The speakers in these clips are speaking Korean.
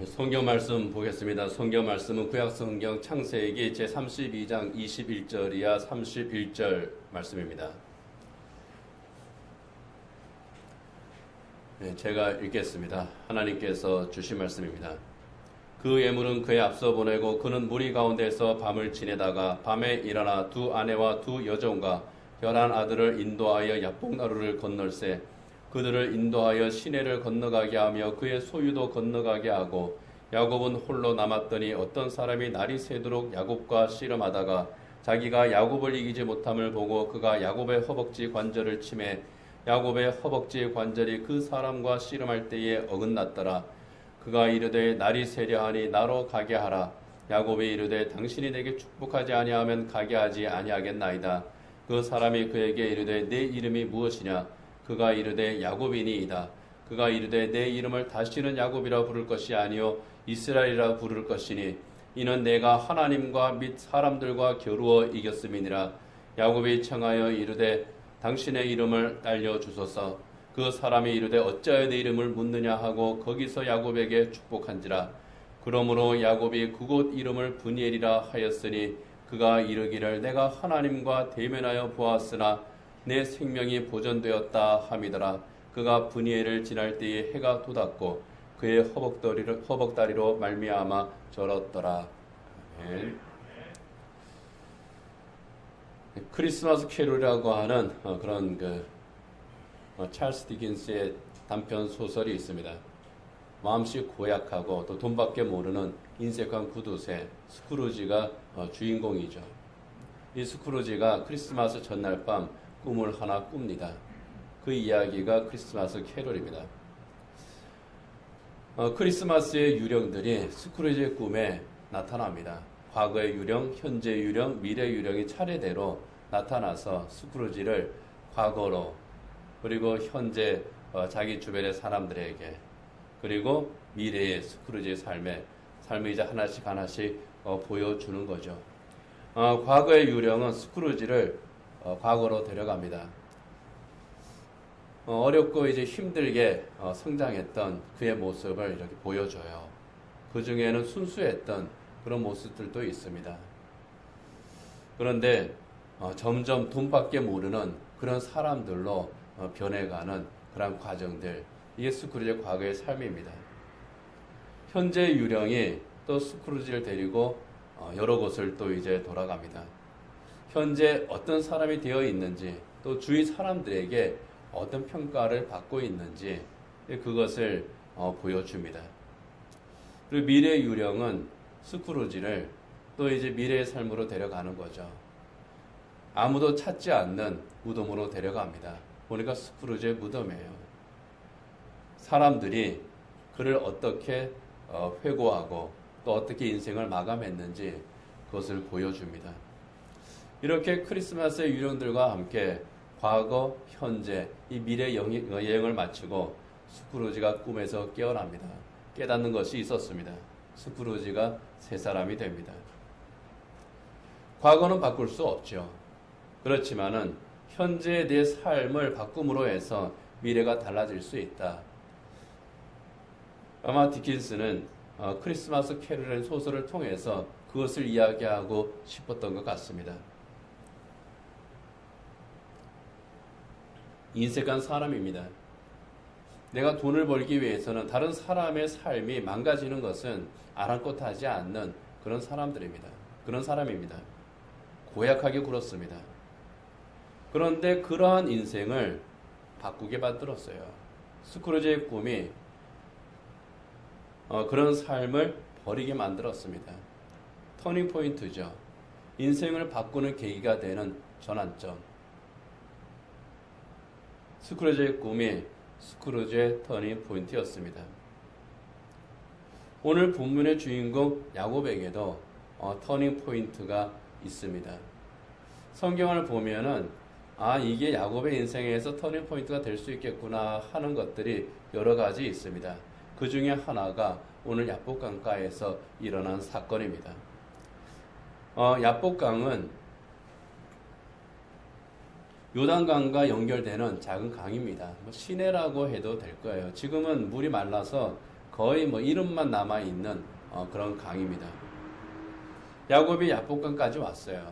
성경 말씀 보겠습니다. 성경 말씀은 구약성경 창세기 제32장 21절이야 31절 말씀입니다. 제가 읽겠습니다. 하나님께서 주신 말씀입니다. 그 예물은 그의 앞서 보내고 그는 무리 가운데서 밤을 지내다가 밤에 일어나 두 아내와 두 여종과 11 아들을 인도하여 야복나루를 건널세 그들을 인도하여 시내를 건너가게 하며 그의 소유도 건너가게 하고 야곱은 홀로 남았더니 어떤 사람이 날이 새도록 야곱과 씨름하다가 자기가 야곱을 이기지 못함을 보고 그가 야곱의 허벅지 관절을 치매 야곱의 허벅지 관절이 그 사람과 씨름할 때에 어긋났더라. 그가 이르되 날이 새려 하니 나로 가게 하라. 야곱이 이르되 당신이 내게 축복하지 아니하면 가게 하지 아니하겠나이다. 그 사람이 그에게 이르되 내 이름이 무엇이냐? 그가 이르되 야곱이니이다. 그가 이르되 내 이름을 다시는 야곱이라 부를 것이 아니요 이스라엘이라 부를 것이니 이는 내가 하나님과 및 사람들과 겨루어 이겼음이니라. 야곱이 청하여 이르되 당신의 이름을 알려주소서. 그 사람이 이르되 어찌하여 내 이름을 묻느냐 하고 거기서 야곱에게 축복한지라. 그러므로 야곱이 그곳 이름을 브니엘이라 하였으니 그가 이르기를 내가 하나님과 대면하여 보았으나 내 생명이 보존되었다 함이더라. 그가 브니엘을 지날 때에 해가 돋았고 그의 허벅다리로 말미암아 절었더라. 크리스마스 캐롤이라고 하는 그런 찰스 디킨스의 단편 소설이 있습니다. 마음씨 고약하고 또 돈밖에 모르는 인색한 구두쇠 스크루지가 주인공이죠. 이 스크루지가 크리스마스 전날 밤 꿈을 하나 꿉니다. 그 이야기가 크리스마스 캐롤입니다. 크리스마스의 유령들이 스크루지의 꿈에 나타납니다. 과거의 유령, 현재 유령, 미래 유령이 차례대로 나타나서 스크루지를 과거로 그리고 현재 자기 주변의 사람들에게 그리고 미래의 스크루지의 삶을 이제 하나씩 보여주는 거죠. 과거의 유령은 스크루지를 과거로 데려갑니다. 어렵고 이제 힘들게 성장했던 그의 모습을 이렇게 보여줘요. 그 중에는 순수했던 그런 모습들도 있습니다. 그런데 점점 돈밖에 모르는 그런 사람들로 변해가는 그런 과정들, 이게 스크루지의 과거의 삶입니다. 현재 유령이 또 스크루지를 데리고 여러 곳을 또 이제 돌아갑니다. 현재 어떤 사람이 되어 있는지 또 주위 사람들에게 어떤 평가를 받고 있는지 그것을 보여줍니다. 그리고 미래 유령은 스크루지를 또 이제 미래의 삶으로 데려가는 거죠. 아무도 찾지 않는 무덤으로 데려갑니다. 보니까 스크루지의 무덤이에요. 사람들이 그를 어떻게 회고하고 또 어떻게 인생을 마감했는지 그것을 보여줍니다. 이렇게 크리스마스의 유령들과 함께 과거, 현재, 이 미래 여행을 마치고 스크루지가 꿈에서 깨어납니다. 깨닫는 것이 있었습니다. 스크루지가 새 사람이 됩니다. 과거는 바꿀 수 없죠. 그렇지만은 현재의 내 삶을 바꿈으로 해서 미래가 달라질 수 있다. 아마 디킨스는 크리스마스 캐롤이라는 소설을 통해서 그것을 이야기하고 싶었던 것 같습니다. 인색한 사람입니다. 내가 돈을 벌기 위해서는 다른 사람의 삶이 망가지는 것은 아랑곳하지 않는 그런 사람들입니다. 그런 사람입니다. 고약하게 굴었습니다. 그런데 그러한 인생을 바꾸게 만들었어요. 스크루지의 꿈이 그런 삶을 버리게 만들었습니다. 터닝 포인트죠. 인생을 바꾸는 계기가 되는 전환점. 스크루지의 꿈이 스크루지의 터닝 포인트였습니다. 오늘 본문의 주인공 야곱에게도 터닝 포인트가 있습니다. 성경을 보면은 이게 야곱의 인생에서 터닝 포인트가 될 수 있겠구나 하는 것들이 여러 가지 있습니다. 그 중에 하나가 오늘 야복강가에서 일어난 사건입니다. 야복강은 요단강과 연결되는 작은 강입니다. 시내라고 해도 될 거예요. 지금은 물이 말라서 거의 뭐 이름만 남아있는 그런 강입니다. 야곱이 야복강까지 왔어요.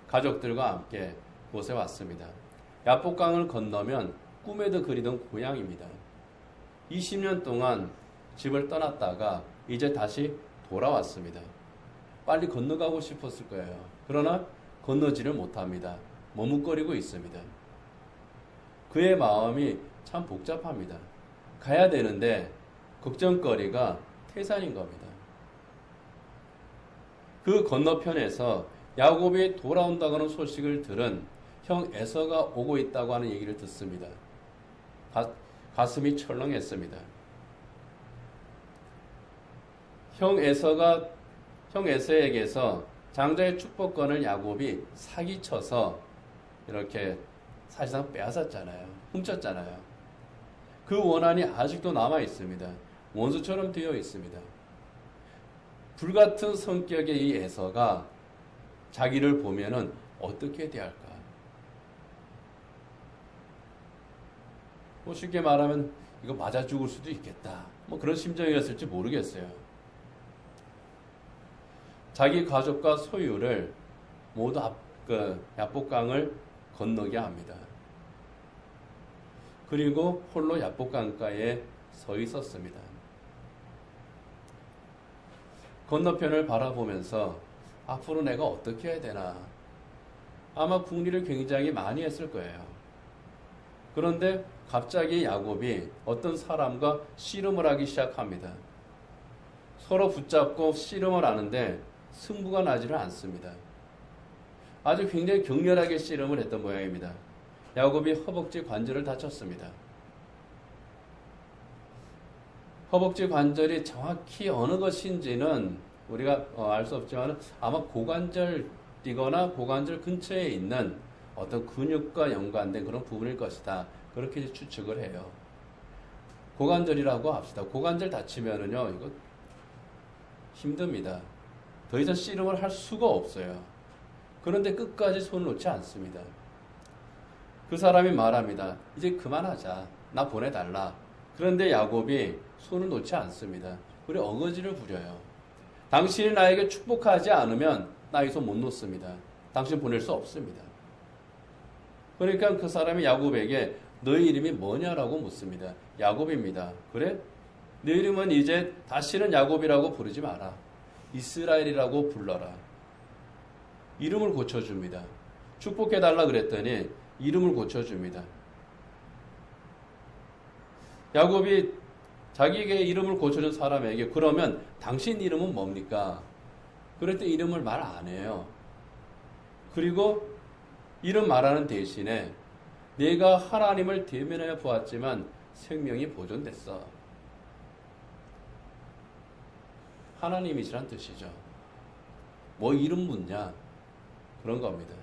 가족들과 함께 그곳에 왔습니다. 야복강을 건너면 꿈에도 그리던 고향입니다. 20년 동안 집을 떠났다가 이제 다시 돌아왔습니다. 빨리 건너가고 싶었을 거예요. 그러나 건너지를 못합니다. 머뭇거리고 있습니다. 그의 마음이 참 복잡합니다. 가야 되는데 걱정거리가 태산인 겁니다. 그 건너편에서 야곱이 돌아온다고 하는 소식을 들은 형 에서가 오고 있다고 하는 얘기를 듣습니다. 가슴이 철렁했습니다. 형 에서에게서 장자의 축복권을 야곱이 사기쳐서 이렇게 사실상 빼앗았잖아요. 훔쳤잖아요. 그 원한이 아직도 남아 있습니다. 원수처럼 되어 있습니다. 불같은 성격의 이 에서가 자기를 보면은 어떻게 대할까? 뭐 쉽게 말하면 이거 맞아 죽을 수도 있겠다. 뭐 그런 심정이었을지 모르겠어요. 자기 가족과 소유를 모두 야복강을 건너게 합니다. 그리고 홀로 야복강가에 서 있었습니다. 건너편을 바라보면서 앞으로 내가 어떻게 해야 되나 아마 궁리를 굉장히 많이 했을 거예요. 그런데 갑자기 야곱이 어떤 사람과 씨름을 하기 시작합니다. 서로 붙잡고 씨름을 하는데 승부가 나지를 않습니다. 아주 굉장히 격렬하게 씨름을 했던 모양입니다. 야곱이 허벅지 관절을 다쳤습니다. 허벅지 관절이 정확히 어느 것인지는 우리가 알 수 없지만 아마 고관절이거나 고관절 근처에 있는 어떤 근육과 연관된 그런 부분일 것이다. 그렇게 추측을 해요. 고관절이라고 합시다. 고관절 다치면은요, 이거 힘듭니다. 더 이상 씨름을 할 수가 없어요. 그런데 끝까지 손을 놓지 않습니다. 그 사람이 말합니다. 이제 그만하자. 나 보내달라. 그런데 야곱이 손을 놓지 않습니다. 그리고 어거지를 부려요. 당신이 나에게 축복하지 않으면 나 이 손 못 놓습니다. 당신 보낼 수 없습니다. 그러니까 그 사람이 야곱에게 너의 이름이 뭐냐라고 묻습니다. 야곱입니다. 그래? 네 이름은 이제 다시는 야곱이라고 부르지 마라. 이스라엘이라고 불러라. 이름을 고쳐줍니다. 축복해달라 그랬더니 이름을 고쳐줍니다. 야곱이 자기에게 이름을 고쳐준 사람에게 그러면 당신 이름은 뭡니까? 그랬더니 이름을 말 안 해요. 그리고 이름 말하는 대신에 내가 하나님을 대면하여 보았지만 생명이 보존됐어. 하나님이시란 뜻이죠. 뭐 이름 묻냐? 그런 겁니다.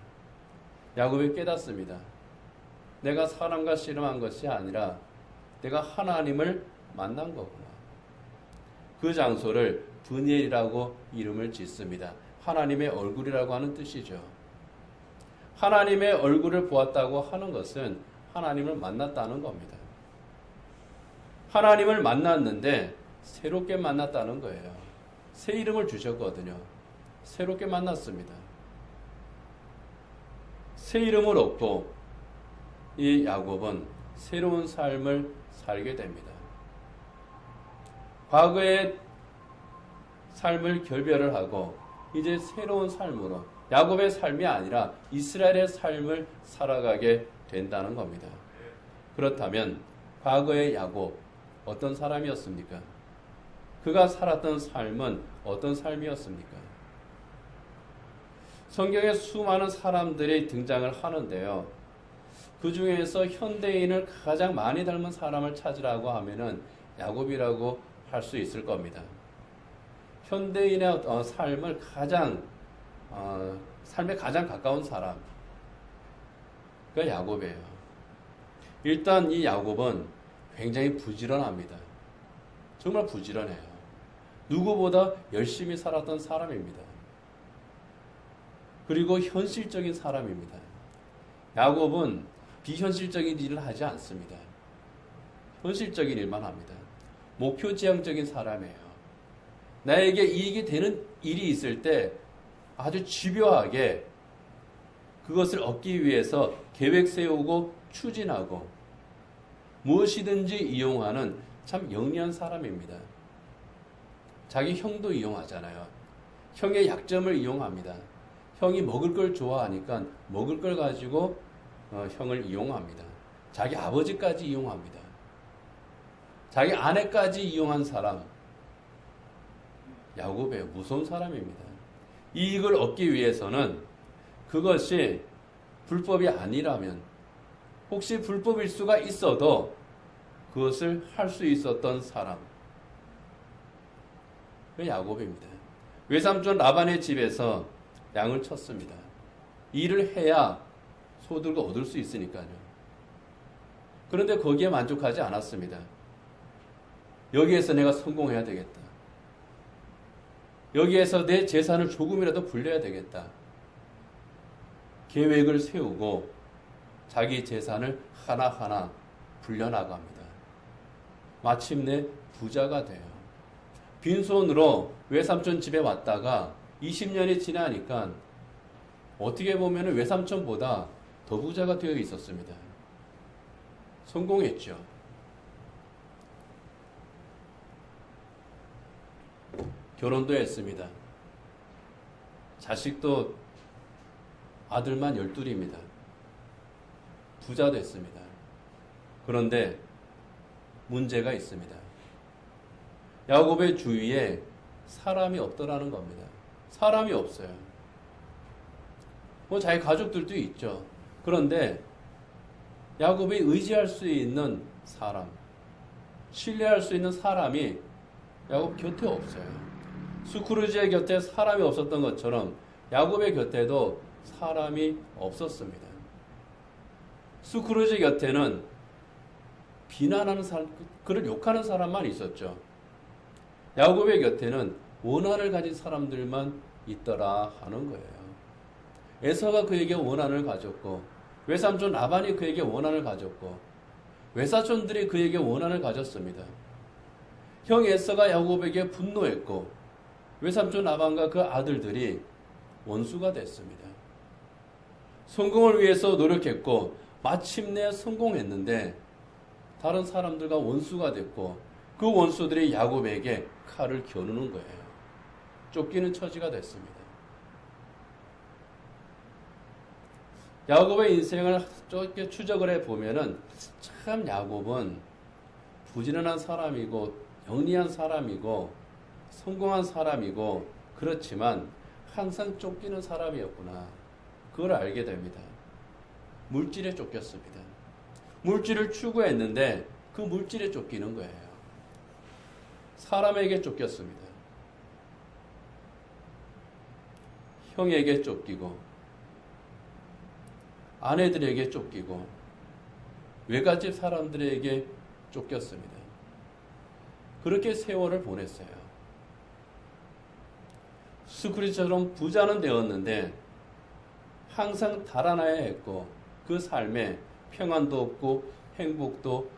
야곱이 깨닫습니다. 내가 사람과 씨름한 것이 아니라 내가 하나님을 만난 거구나. 그 장소를 브니엘이라고 이름을 짓습니다. 하나님의 얼굴이라고 하는 뜻이죠. 하나님의 얼굴을 보았다고 하는 것은 하나님을 만났다는 겁니다. 하나님을 만났는데 새롭게 만났다는 거예요. 새 이름을 주셨거든요. 새롭게 만났습니다. 새 이름을 얻고 이 야곱은 새로운 삶을 살게 됩니다. 과거의 삶을 결별을 하고 이제 새로운 삶으로 야곱의 삶이 아니라 이스라엘의 삶을 살아가게 된다는 겁니다. 그렇다면 과거의 야곱 어떤 사람이었습니까? 그가 살았던 삶은 어떤 삶이었습니까? 성경에 수많은 사람들이 등장을 하는데요. 그 중에서 현대인을 가장 많이 닮은 사람을 찾으라고 하면은 야곱이라고 할 수 있을 겁니다. 현대인의 삶을 삶에 가장 가까운 사람, 그 야곱이에요. 일단 이 야곱은 굉장히 부지런합니다. 정말 부지런해요. 누구보다 열심히 살았던 사람입니다. 그리고 현실적인 사람입니다. 야곱은 비현실적인 일을 하지 않습니다. 현실적인 일만 합니다. 목표 지향적인 사람이에요. 나에게 이익이 되는 일이 있을 때 아주 집요하게 그것을 얻기 위해서 계획 세우고 추진하고 무엇이든지 이용하는 참 영리한 사람입니다. 자기 형도 이용하잖아요. 형의 약점을 이용합니다. 형이 먹을 걸 좋아하니까 먹을 걸 가지고 형을 이용합니다. 자기 아버지까지 이용합니다. 자기 아내까지 이용한 사람, 야곱의 무서운 사람입니다. 이익을 얻기 위해서는 그것이 불법이 아니라면, 혹시 불법일 수가 있어도 그것을 할 수 있었던 사람, 그 야곱입니다. 외삼촌 라반의 집에서 양을 쳤습니다. 일을 해야 소득을 얻을 수 있으니까요. 그런데 거기에 만족하지 않았습니다. 여기에서 내가 성공해야 되겠다. 여기에서 내 재산을 조금이라도 불려야 되겠다. 계획을 세우고 자기 재산을 하나하나 불려나갑니다. 마침내 부자가 돼요. 빈손으로 외삼촌 집에 왔다가 20년이 지나니까 어떻게 보면 외삼촌보다 더 부자가 되어 있었습니다. 성공했죠. 결혼도 했습니다. 자식도 아들만 12입니다. 부자 됐습니다. 그런데 문제가 있습니다. 야곱의 주위에 사람이 없더라는 겁니다. 사람이 없어요. 뭐 자기 가족들도 있죠. 그런데 야곱이 의지할 수 있는 사람, 신뢰할 수 있는 사람이 야곱 곁에 없어요. 스크루지의 곁에 사람이 없었던 것처럼 야곱의 곁에도 사람이 없었습니다. 스크루지 곁에는 비난하는 사람, 그를 욕하는 사람만 있었죠. 야곱의 곁에는 원한을 가진 사람들만 있더라 하는 거예요. 에서가 그에게 원한을 가졌고, 외삼촌 라반이 그에게 원한을 가졌고, 외사촌들이 그에게 원한을 가졌습니다. 형 에서가 야곱에게 분노했고, 외삼촌 라반과 그 아들들이 원수가 됐습니다. 성공을 위해서 노력했고 마침내 성공했는데 다른 사람들과 원수가 됐고, 그 원수들이 야곱에게 칼을 겨누는 거예요. 쫓기는 처지가 됐습니다. 야곱의 인생을 추적을 해보면은 참 야곱은 부지런한 사람이고 영리한 사람이고 성공한 사람이고 그렇지만 항상 쫓기는 사람이었구나. 그걸 알게 됩니다. 물질에 쫓겼습니다. 물질을 추구했는데 그 물질에 쫓기는 거예요. 사람에게 쫓겼습니다. 형에게 쫓기고 아내들에게 쫓기고 외갓집 사람들에게 쫓겼습니다. 그렇게 세월을 보냈어요. 스크루지처럼 부자는 되었는데 항상 달아나야 했고 그 삶에 평안도 없고 행복도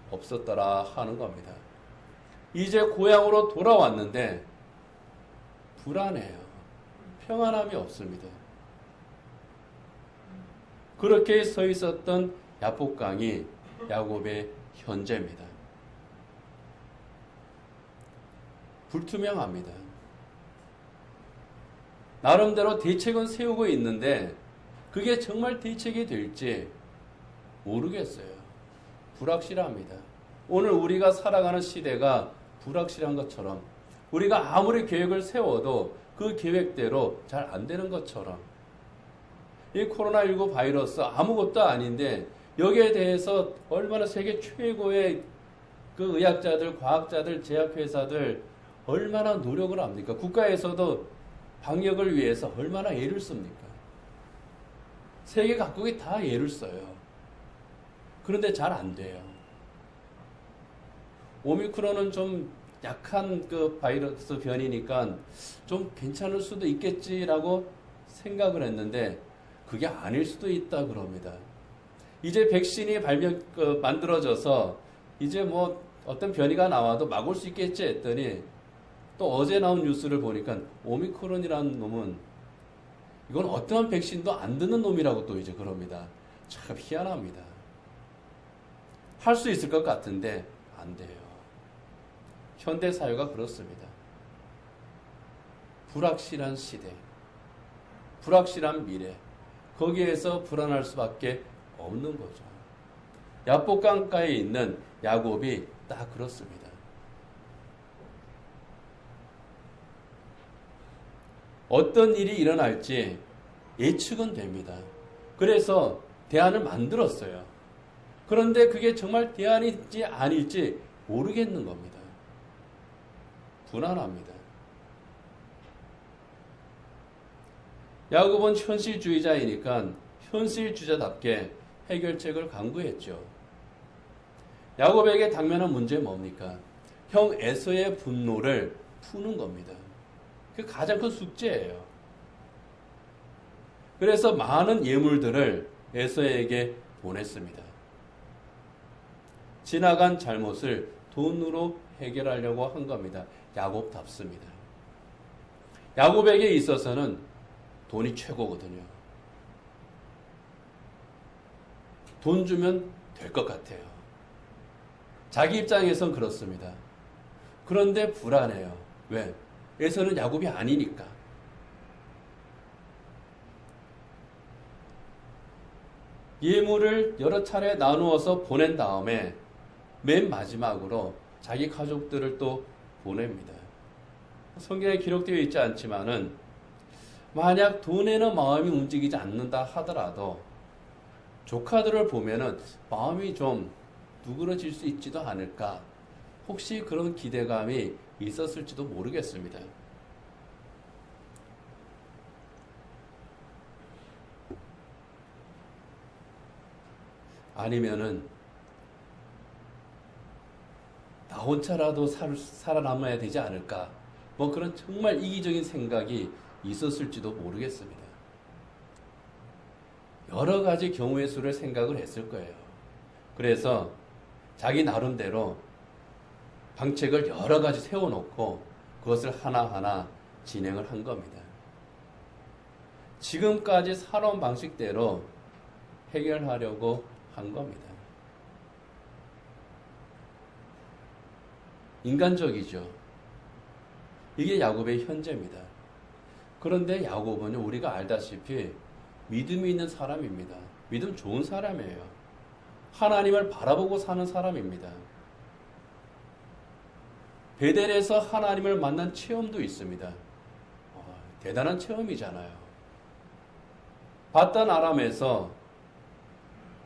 없었더라 하는 겁니다. 이제 고향으로 돌아왔는데 불안해요. 평안함이 없습니다. 그렇게 서 있었던 야복강이 야곱의 현재입니다. 불투명합니다. 나름대로 대책은 세우고 있는데 그게 정말 대책이 될지 모르겠어요. 불확실합니다. 오늘 우리가 살아가는 시대가 불확실한 것처럼 우리가 아무리 계획을 세워도 그 계획대로 잘 안 되는 것처럼 이 코로나19 바이러스 아무것도 아닌데 여기에 대해서 얼마나 세계 최고의 그 의학자들, 과학자들, 제약회사들 얼마나 노력을 합니까? 국가에서도 방역을 위해서 얼마나 애를 씁니까? 세계 각국이 다 애를 써요. 그런데 잘 안 돼요. 오미크론은 좀 약한 그 바이러스 변이니까 좀 괜찮을 수도 있겠지라고 생각을 했는데 그게 아닐 수도 있다 그럽니다. 이제 백신이 만들어져서 이제 뭐 어떤 변이가 나와도 막을 수 있겠지 했더니 또 어제 나온 뉴스를 보니까 오미크론이라는 놈은 이건 어떠한 백신도 안 듣는 놈이라고 또 이제 그럽니다. 참 희한합니다. 할 수 있을 것 같은데 안 돼요. 현대 사회가 그렇습니다. 불확실한 시대, 불확실한 미래, 거기에서 불안할 수밖에 없는 거죠. 야복강가에 있는 야곱이 딱 그렇습니다. 어떤 일이 일어날지 예측은 됩니다. 그래서 대안을 만들었어요. 그런데 그게 정말 대안일지 아닐지 모르겠는 겁니다. 불안합니다. 야곱은 현실주의자이니까 현실주의자답게 해결책을 강구했죠. 야곱에게 당면한 문제는 뭡니까? 형 에서의 분노를 푸는 겁니다. 그게 가장 큰 숙제예요. 그래서 많은 예물들을 에서에게 보냈습니다. 지나간 잘못을 돈으로 해결하려고 한 겁니다. 야곱답습니다. 야곱에게 있어서는 돈이 최고거든요. 돈 주면 될 것 같아요. 자기 입장에선 그렇습니다. 그런데 불안해요. 왜? 에서는 야곱이 아니니까. 예물을 여러 차례 나누어서 보낸 다음에 맨 마지막으로 자기 가족들을 또 보냅니다. 성경에 기록되어 있지 않지만은 만약 돈에는 마음이 움직이지 않는다 하더라도 조카들을 보면은 마음이 좀 누그러질 수 있지도 않을까. 혹시 그런 기대감이 있었을지도 모르겠습니다. 아니면은 나 혼자라도 살아남아야 되지 않을까. 뭐 그런 정말 이기적인 생각이 있었을지도 모르겠습니다. 여러 가지 경우의 수를 생각을 했을 거예요. 그래서 자기 나름대로 방책을 여러 가지 세워놓고 그것을 하나하나 진행을 한 겁니다. 지금까지 살아온 방식대로 해결하려고 한 겁니다. 인간적이죠. 이게 야곱의 현재입니다. 그런데 야곱은 우리가 알다시피 믿음이 있는 사람입니다. 믿음 좋은 사람이에요. 하나님을 바라보고 사는 사람입니다. 베델에서 하나님을 만난 체험도 있습니다. 대단한 체험이잖아요. 바단 아람에서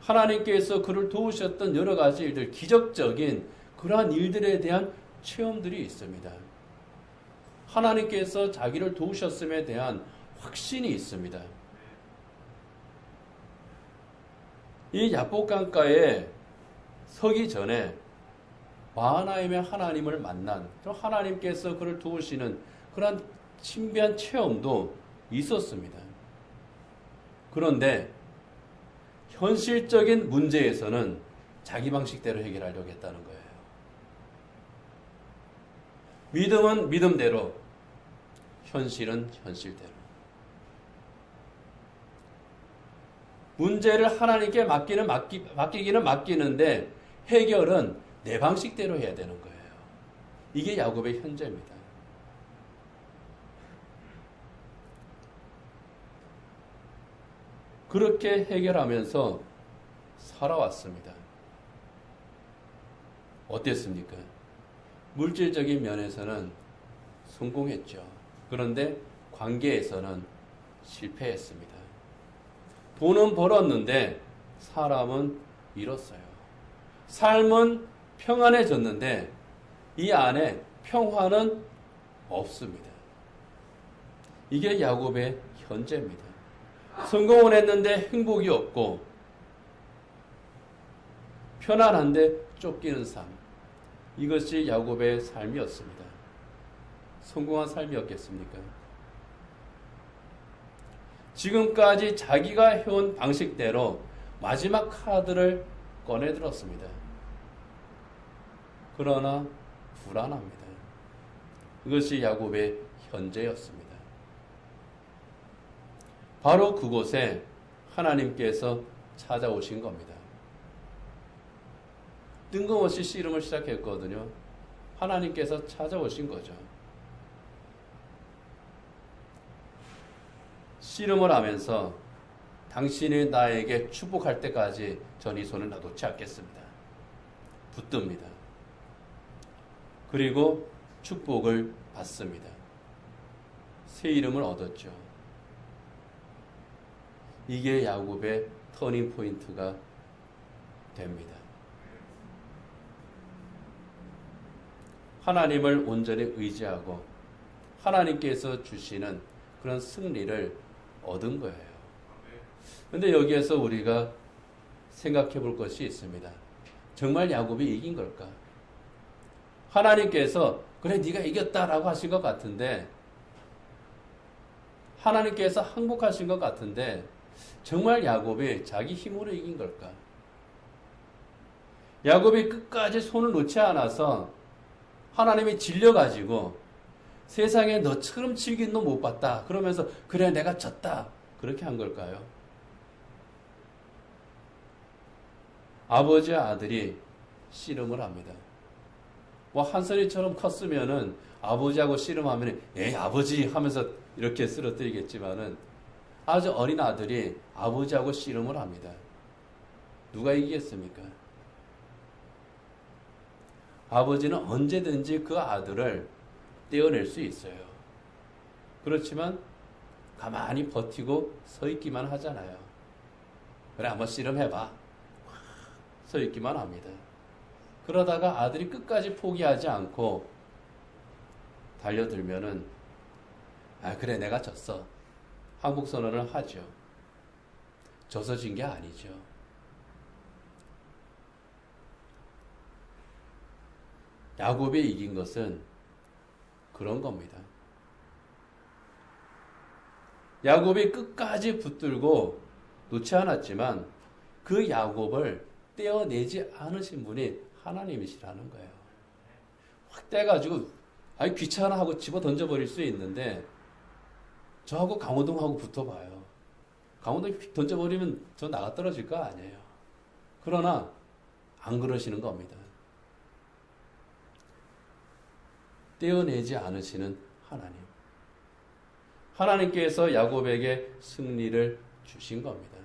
하나님께서 그를 도우셨던 여러 가지 일들, 기적적인 그러한 일들에 대한 체험들이 있습니다. 하나님께서 자기를 도우셨음에 대한 확신이 있습니다. 이 야복강가에 서기 전에 마하나임의 하나님을 만난, 또 하나님께서 그를 도우시는 그런 신비한 체험도 있었습니다. 그런데 현실적인 문제에서는 자기 방식대로 해결하려고 했다는 거예요. 믿음은 믿음대로, 현실은 현실대로. 문제를 하나님께 맡기기는 맡기는데 해결은 내 방식대로 해야 되는 거예요. 이게 야곱의 현재입니다. 그렇게 해결하면서 살아왔습니다. 어땠습니까? 물질적인 면에서는 성공했죠. 그런데 관계에서는 실패했습니다. 돈은 벌었는데 사람은 잃었어요. 삶은 평안해졌는데 이 안에 평화는 없습니다. 이게 야곱의 현재입니다. 성공은 했는데 행복이 없고 편안한데 쫓기는 삶. 이것이 야곱의 삶이었습니다. 성공한 삶이었겠습니까? 지금까지 자기가 해온 방식대로 마지막 카드를 꺼내들었습니다. 그러나 불안합니다. 그것이 야곱의 현재였습니다. 바로 그곳에 하나님께서 찾아오신 겁니다. 뜬금없이 씨름을 시작했거든요. 하나님께서 찾아오신 거죠. 씨름을 하면서 당신이 나에게 축복할 때까지 전 이 손을 놔놓지 않겠습니다. 붙듭니다. 그리고 축복을 받습니다. 새 이름을 얻었죠. 이게 야곱의 터닝 포인트가 됩니다. 하나님을 온전히 의지하고 하나님께서 주시는 그런 승리를 얻은 거예요. 그런데 여기에서 우리가 생각해 볼 것이 있습니다. 정말 야곱이 이긴 걸까? 하나님께서 그래 네가 이겼다라고 하신 것 같은데, 하나님께서 항복하신 것 같은데 정말 야곱이 자기 힘으로 이긴 걸까? 야곱이 끝까지 손을 놓지 않아서 하나님이 질려가지고 세상에 너처럼 즐긴 너 못 봤다 그러면서 그래 내가 졌다 그렇게 한 걸까요? 아버지와 아들이 씨름을 합니다. 뭐 한솔이처럼 컸으면은 아버지하고 씨름하면 에이 아버지 하면서 이렇게 쓰러뜨리겠지만은 아주 어린 아들이 아버지하고 씨름을 합니다. 누가 이기겠습니까? 아버지는 언제든지 그 아들을 떼어낼 수 있어요. 그렇지만 가만히 버티고 서 있기만 하잖아요. 그래 한번 씨름해봐. 서 있기만 합니다. 그러다가 아들이 끝까지 포기하지 않고 달려들면은 아 그래 내가 졌어. 항복선언을 하죠. 져서 진 게 아니죠. 야곱이 이긴 것은 그런 겁니다. 야곱이 끝까지 붙들고 놓지 않았지만 그 야곱을 떼어내지 않으신 분이 하나님이시라는 거예요. 확 떼가지고 아이 귀찮아 하고 집어 던져버릴 수 있는데 저하고 강호동하고 붙어봐요. 강호동 던져버리면 저 나가 떨어질 거 아니에요. 그러나 안 그러시는 겁니다. 떼어내지 않으시는 하나님. 하나님께서 야곱에게 승리를 주신 겁니다.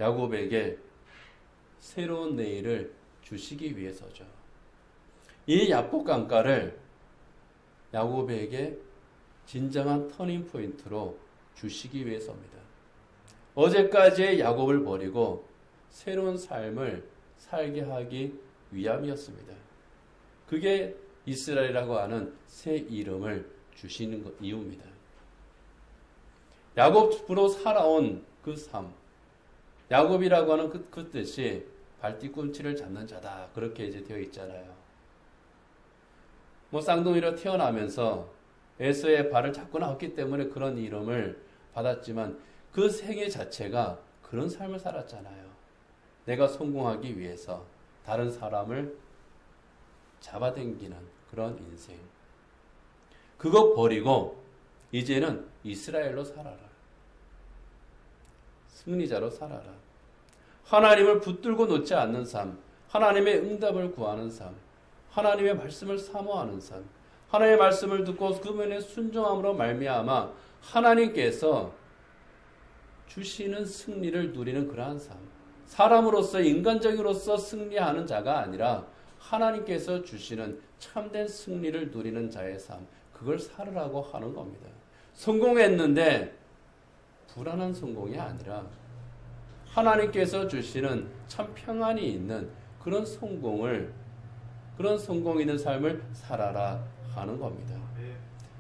야곱에게 새로운 내일을 주시기 위해서죠. 이 야복강가를 야곱에게 진정한 터닝 포인트로 주시기 위해서입니다. 어제까지의 야곱을 버리고 새로운 삶을 살게 하기 위함이었습니다. 그게 이스라엘이라고 하는 새 이름을 주시는 이유입니다. 야곱으로 살아온 그 삶, 야곱이라고 하는 그 뜻이 발뒤꿈치를 잡는 자다. 그렇게 이제 되어 있잖아요. 뭐 쌍둥이로 태어나면서 에서의 발을 잡고 나왔기 때문에 그런 이름을 받았지만 그 생애 자체가 그런 삶을 살았잖아요. 내가 성공하기 위해서 다른 사람을 잡아당기는 그런 인생. 그거 버리고 이제는 이스라엘로 살아라. 승리자로 살아라. 하나님을 붙들고 놓지 않는 삶, 하나님의 응답을 구하는 삶, 하나님의 말씀을 사모하는 삶, 하나님의 말씀을 듣고 그분의 순종함으로 말미암아 하나님께서 주시는 승리를 누리는 그러한 삶. 사람으로서 인간적으로서 승리하는 자가 아니라 하나님께서 주시는 참된 승리를 누리는 자의 삶. 그걸 살으라고 하는 겁니다. 성공했는데 불안한 성공이 아니라 하나님께서 주시는 참 평안이 있는 그런 성공을, 그런 성공 있는 삶을 살아라 하는 겁니다.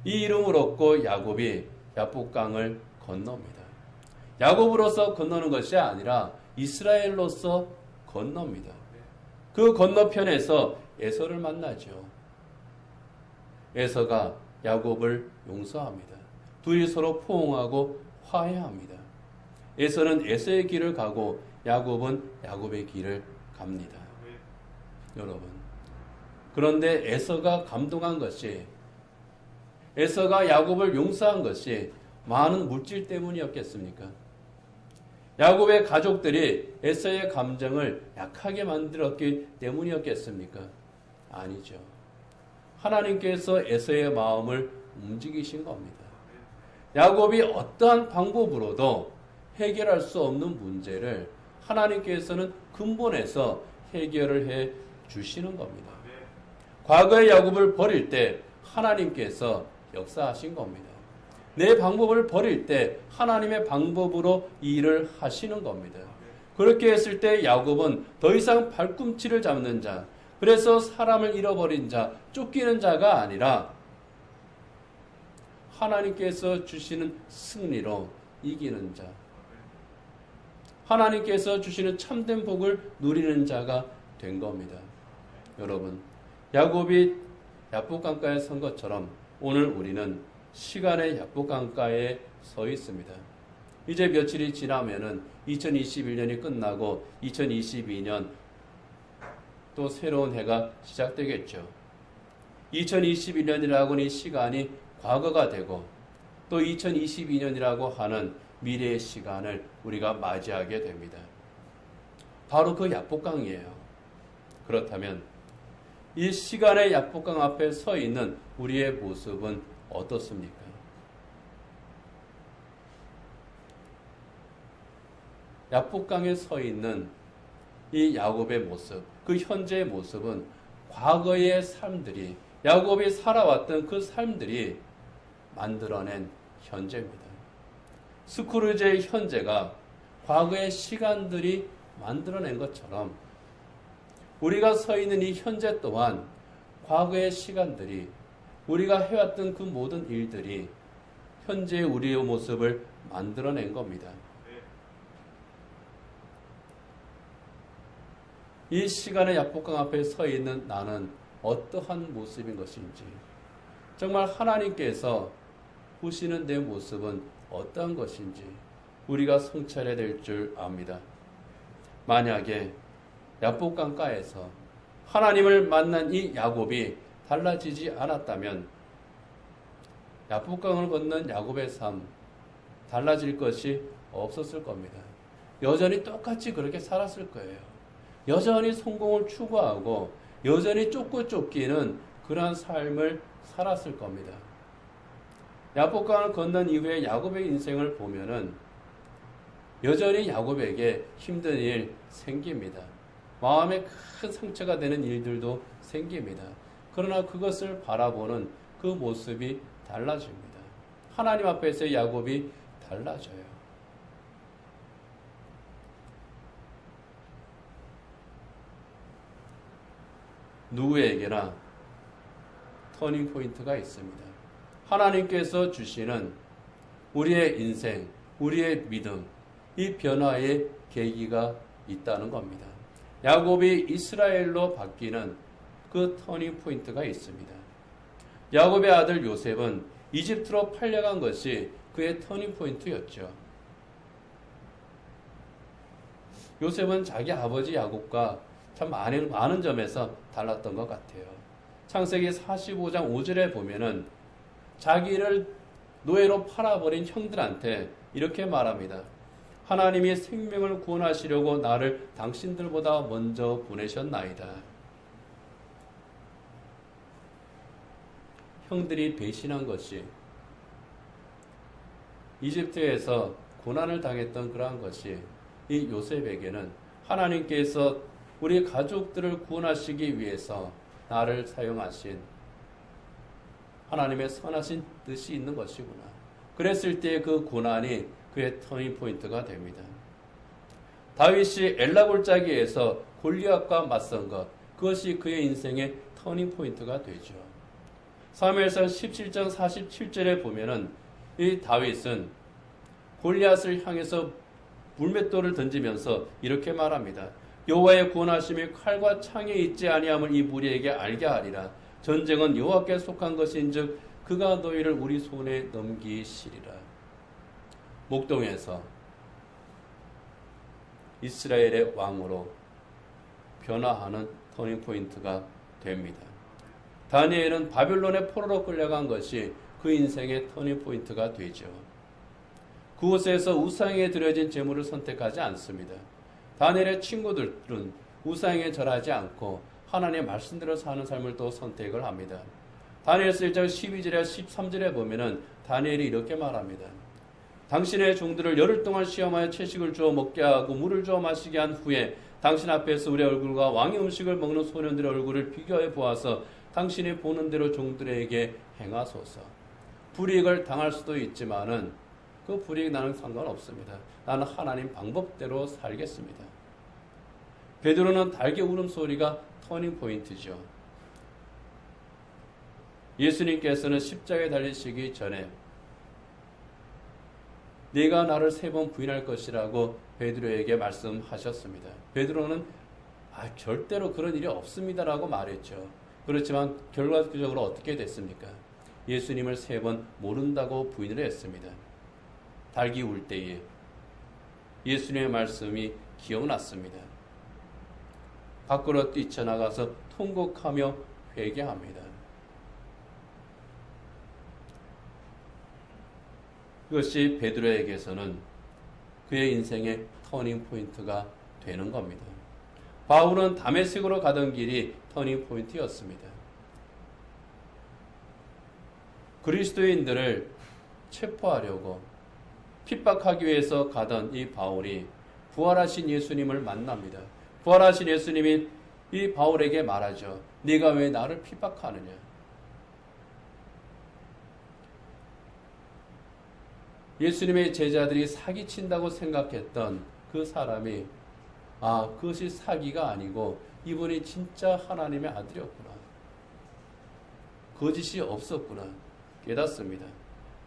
이 이름을 얻고 야곱이 야복강을 건넙니다. 야곱으로서 건너는 것이 아니라 이스라엘로서 건넙니다. 그 건너편에서 에서를 만나죠. 에서가 야곱을 용서합니다. 둘이 서로 포옹하고 화해합니다. 에서는 에서의 길을 가고 야곱은 야곱의 길을 갑니다. 여러분. 그런데 에서가 감동한 것이, 에서가 야곱을 용서한 것이 많은 물질 때문이었겠습니까? 야곱의 가족들이 에서의 감정을 약하게 만들었기 때문이었겠습니까? 아니죠. 하나님께서 에서의 마음을 움직이신 겁니다. 야곱이 어떠한 방법으로도 해결할 수 없는 문제를 하나님께서는 근본에서 해결을 해 주시는 겁니다. 과거의 야곱을 버릴 때 하나님께서 역사하신 겁니다. 내 방법을 버릴 때 하나님의 방법으로 일을 하시는 겁니다. 그렇게 했을 때 야곱은 더 이상 발꿈치를 잡는 자, 그래서 사람을 잃어버린 자, 쫓기는 자가 아니라 하나님께서 주시는 승리로 이기는 자, 하나님께서 주시는 참된 복을 누리는 자가 된 겁니다. 여러분, 야곱이 야복강가에 선 것처럼 오늘 우리는 시간의 야복강가에 서 있습니다. 이제 며칠이 지나면은 2021년이 끝나고 2022년 또 새로운 해가 시작되겠죠. 2021년이라고는 이 시간이 과거가 되고 또 2022년이라고 하는 미래의 시간을 우리가 맞이하게 됩니다. 바로 그 야복강이에요. 그렇다면 이 시간의 야복강 앞에 서 있는 우리의 모습은 어떻습니까? 야복강에 서 있는 이 야곱의 모습, 그 현재의 모습은 과거의 삶들이, 야곱이 살아왔던 그 삶들이 만들어낸 현재입니다. 스크루지의 현재가 과거의 시간들이 만들어낸 것처럼 우리가 서 있는 이 현재 또한 과거의 시간들이, 우리가 해왔던 그 모든 일들이 현재의 우리의 모습을 만들어낸 겁니다. 이 시간의 야복강 앞에 서 있는 나는 어떠한 모습인 것인지, 정말 하나님께서 보시는 내 모습은 어떠한 것인지 우리가 성찰해야 될 줄 압니다. 만약에 야복강가에서 하나님을 만난 이 야곱이 달라지지 않았다면 야복강을 건넌 야곱의 삶 달라질 것이 없었을 겁니다. 여전히 똑같이 그렇게 살았을 거예요. 여전히 성공을 추구하고 여전히 쫓고 쫓기는 그러한 삶을 살았을 겁니다. 야복강을 건넌 이후에 야곱의 인생을 보면은 여전히 야곱에게 힘든 일 생깁니다. 마음에 큰 상처가 되는 일들도 생깁니다. 그러나 그것을 바라보는 그 모습이 달라집니다. 하나님 앞에서 야곱이 달라져요. 누구에게나 터닝 포인트가 있습니다. 하나님께서 주시는 우리의 인생, 우리의 믿음, 이 변화의 계기가 있다는 겁니다. 야곱이 이스라엘로 바뀌는 그 터닝 포인트가 있습니다. 야곱의 아들 요셉은 이집트로 팔려간 것이 그의 터닝 포인트였죠. 요셉은 자기 아버지 야곱과 참 많은 점에서 달랐던 것 같아요. 창세기 45장 5절에 보면은 자기를 노예로 팔아버린 형들한테 이렇게 말합니다. 하나님이 생명을 구원하시려고 나를 당신들보다 먼저 보내셨나이다. 형들이 배신한 것이, 이집트에서 고난을 당했던 그러한 것이 이 요셉에게는 하나님께서 우리 가족들을 구원하시기 위해서 나를 사용하신 하나님의 선하신 뜻이 있는 것이구나. 그랬을 때 그 고난이 그의 터닝 포인트가 됩니다. 다윗이 엘라골짜기에서 골리앗과 맞선 것, 그것이 그의 인생의 터닝 포인트가 되죠. 사무엘상 17장 47절에 보면은 이 다윗은 골리앗을 향해서 물맷돌을 던지면서 이렇게 말합니다. 여호와의 구원하심이 칼과 창에 있지 아니함을 이 무리에게 알게 하리라. 전쟁은 여호와께 속한 것인즉 그가 너희를 우리 손에 넘기시리라. 목동에서 이스라엘의 왕으로 변화하는 터닝포인트가 됩니다. 다니엘은 바빌론의 포로로 끌려간 것이 그 인생의 터닝포인트가 되죠. 그곳에서 우상에 드려진 제물을 선택하지 않습니다. 다니엘의 친구들은 우상에 절하지 않고 하나님의 말씀대로 사는 삶을 또 선택을 합니다. 다니엘서 1장 12절에 13절에 보면은 다니엘이 이렇게 말합니다. 당신의 종들을 열흘 동안 시험하여 채식을 주어 먹게 하고 물을 주어 마시게 한 후에 당신 앞에서 우리의 얼굴과 왕의 음식을 먹는 소년들의 얼굴을 비교해 보아서 당신이 보는 대로 종들에게 행하소서. 불이익을 당할 수도 있지만은 그 불이익 나는 상관없습니다. 나는 하나님 방법대로 살겠습니다. 베드로는 달개 울음소리가 터닝 포인트죠. 예수님께서는 십자가에 달리시기 전에 네가 나를 3번 부인할 것이라고 베드로에게 말씀하셨습니다. 베드로는 절대로 그런 일이 없습니다라고 말했죠. 그렇지만 결과적으로 어떻게 됐습니까? 예수님을 3번 모른다고 부인을 했습니다. 달기 울 때에 예수님의 말씀이 기억났습니다. 밖으로 뛰쳐나가서 통곡하며 회개합니다. 그것이 베드로에게서는 그의 인생의 터닝 포인트가 되는 겁니다. 바울은 다메섹으로 가던 길이 터닝 포인트였습니다. 그리스도인들을 체포하려고 핍박하기 위해서 가던 이 바울이 부활하신 예수님을 만납니다. 부활하신 예수님이 이 바울에게 말하죠. 네가 왜 나를 핍박하느냐? 예수님의 제자들이 사기친다고 생각했던 그 사람이 그것이 사기가 아니고 이분이 진짜 하나님의 아들이었구나. 거짓이 없었구나. 깨닫습니다.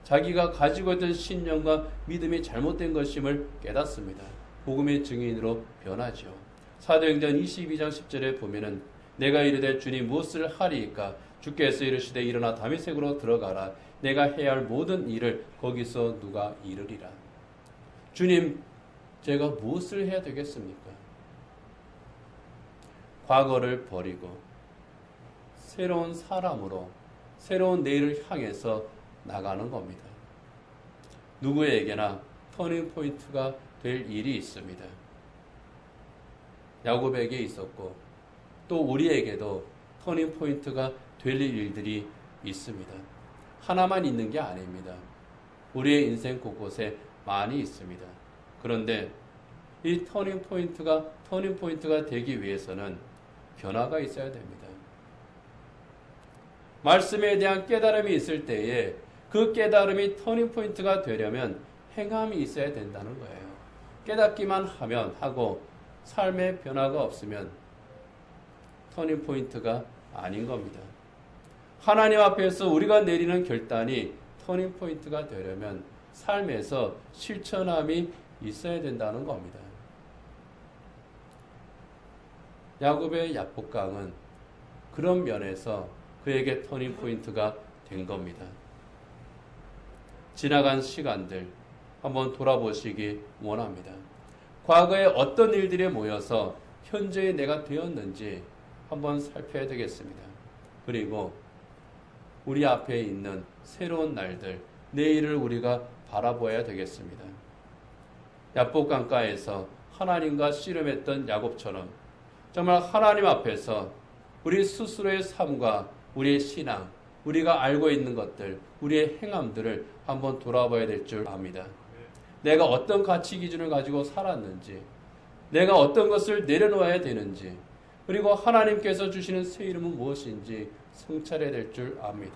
자기가 가지고 있던 신념과 믿음이 잘못된 것임을 깨닫습니다. 복음의 증인으로 변하죠. 사도행전 22장 10절에 보면은 내가 이르되 주님 무엇을 하리이까? 주께서 이르시되 일어나 다메섹으로 들어가라. 내가 해야 할 모든 일을 거기서 누가 이르리라. 주님, 제가 무엇을 해야 되겠습니까? 과거를 버리고 새로운 사람으로 새로운 내일을 향해서 나가는 겁니다. 누구에게나 터닝 포인트가 될 일이 있습니다. 야곱에게 있었고 또 우리에게도 터닝 포인트가 될 일들이 있습니다. 하나만 있는 게 아닙니다. 우리의 인생 곳곳에 많이 있습니다. 그런데 이 터닝 포인트가 되기 위해서는 변화가 있어야 됩니다. 말씀에 대한 깨달음이 있을 때에 그 깨달음이 터닝 포인트가 되려면 행함이 있어야 된다는 거예요. 깨닫기만 하고 삶의 변화가 없으면 터닝 포인트가 아닌 겁니다. 하나님 앞에서 우리가 내리는 결단이 터닝 포인트가 되려면 삶에서 실천함이 있어야 된다는 겁니다. 야곱의 야복강은 그런 면에서 그에게 터닝 포인트가 된 겁니다. 지나간 시간들 한번 돌아보시기 원합니다. 과거에 어떤 일들이 모여서 현재의 내가 되었는지 한번 살펴야 되겠습니다. 그리고 우리 앞에 있는 새로운 날들, 내일을 우리가 바라보아야 되겠습니다. 야복강가에서 하나님과 씨름했던 야곱처럼 정말 하나님 앞에서 우리 스스로의 삶과 우리의 신앙, 우리가 알고 있는 것들, 우리의 행함들을 한번 돌아봐야 될 줄 압니다. 내가 어떤 가치 기준을 가지고 살았는지, 내가 어떤 것을 내려놓아야 되는지, 그리고 하나님께서 주시는 새 이름은 무엇인지 성찰해야 될 줄 압니다.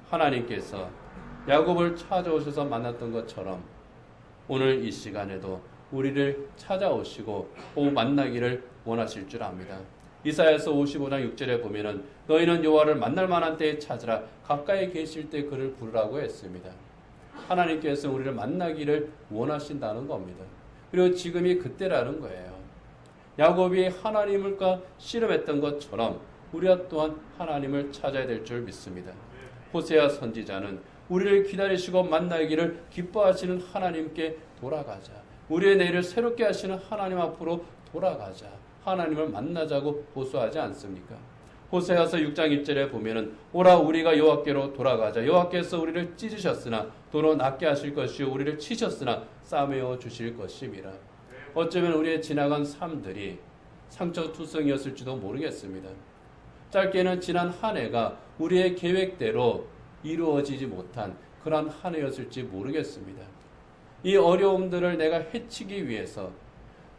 하나님께서 야곱을 찾아오셔서 만났던 것처럼 오늘 이 시간에도 우리를 찾아오시고 만나기를 원하실 줄 압니다. 이사야서 55장 6절에 보면은 너희는 여호와를 만날 만한 때에 찾으라 가까이 계실 때 그를 부르라고 했습니다. 하나님께서 우리를 만나기를 원하신다는 겁니다. 그리고 지금이 그때라는 거예요. 야곱이 하나님과 씨름했던 것처럼 우리가 또한 하나님을 찾아야 될 줄 믿습니다. 호세아 선지자는 우리를 기다리시고 만나기를 기뻐하시는 하나님께 돌아가자. 우리의 내일을 새롭게 하시는 하나님 앞으로 돌아가자. 하나님을 만나자고 호소하지 않습니까? 호세아서 6장 1절에 보면은 오라 우리가 여호와께로 돌아가자. 여호와께서 우리를 찢으셨으나 도로 낫게 하실 것이요 우리를 치셨으나 싸매어 주실 것임이라. 어쩌면 우리의 지나간 삶들이 상처투성이었을지도 모르겠습니다. 짧게는 지난 한 해가 우리의 계획대로 이루어지지 못한 그런 한 해였을지 모르겠습니다. 이 어려움들을 내가 해치기 위해서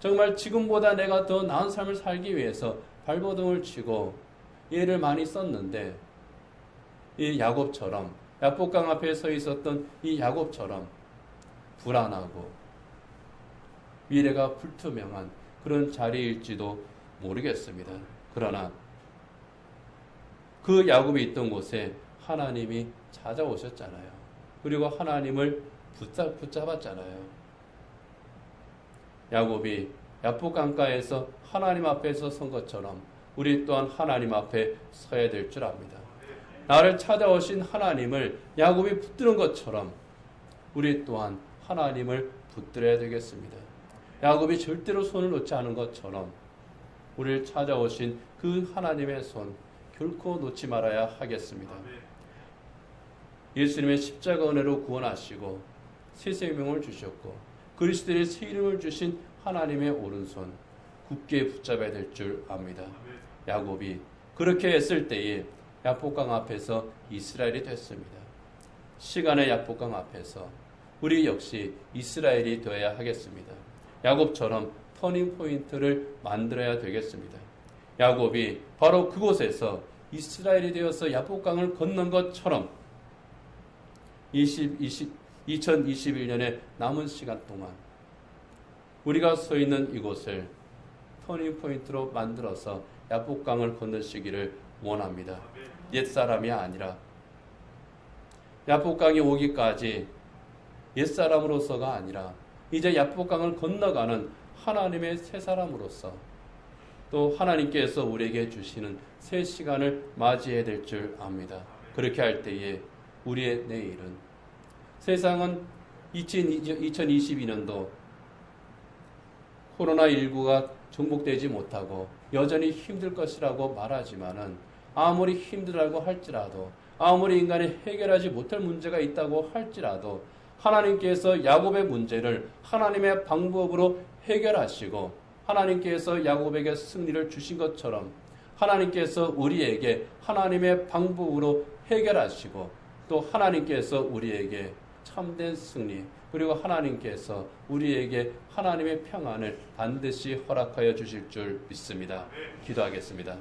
정말 지금보다 내가 더 나은 삶을 살기 위해서 발버둥을 치고 애를 많이 썼는데 이 야곱처럼 야복강 앞에 서 있었던 이 야곱처럼 불안하고 미래가 불투명한 그런 자리일지도 모르겠습니다. 그러나 그 야곱이 있던 곳에 하나님이 찾아오셨잖아요. 그리고 하나님을 붙잡았잖아요. 야곱이 야복강가에서 하나님 앞에서 선 것처럼 우리 또한 하나님 앞에 서야 될 줄 압니다. 나를 찾아오신 하나님을 야곱이 붙드는 것처럼 우리 또한 하나님을 붙들어야 되겠습니다. 야곱이 절대로 손을 놓지 않은 것처럼 우리를 찾아오신 그 하나님의 손 결코 놓지 말아야 하겠습니다. 예수님의 십자가 은혜로 구원하시고 새 생명을 주셨고 그리스도의 새 이름을 주신 하나님의 오른손 굳게 붙잡아야 될 줄 압니다. 야곱이 그렇게 했을 때에 야복강 앞에서 이스라엘이 됐습니다. 시간의 야복강 앞에서 우리 역시 이스라엘이 되어야 하겠습니다. 야곱처럼 터닝 포인트를 만들어야 되겠습니다. 야곱이 바로 그곳에서 이스라엘이 되어서 야복강을 건넌 것처럼 2021년의 남은 시간 동안 우리가 서 있는 이곳을 터닝 포인트로 만들어서 야복강을 건너시기를 원합니다. 옛사람이 아니라 야복강이 오기까지 옛사람으로서가 아니라 이제 야복강을 건너가는 하나님의 새 사람으로서 또 하나님께서 우리에게 주시는 새 시간을 맞이해야 될 줄 압니다. 그렇게 할 때에 우리의 내일은 세상은 2022년도 코로나19가 정복되지 못하고 여전히 힘들 것이라고 말하지만은 아무리 힘들다고 할지라도 아무리 인간이 해결하지 못할 문제가 있다고 할지라도 하나님께서 야곱의 문제를 하나님의 방법으로 해결하시고 하나님께서 야곱에게 승리를 주신 것처럼 하나님께서 우리에게 하나님의 방법으로 해결하시고 또 하나님께서 우리에게 참된 승리 그리고 하나님께서 우리에게 하나님의 평안을 반드시 허락하여 주실 줄 믿습니다. 기도하겠습니다.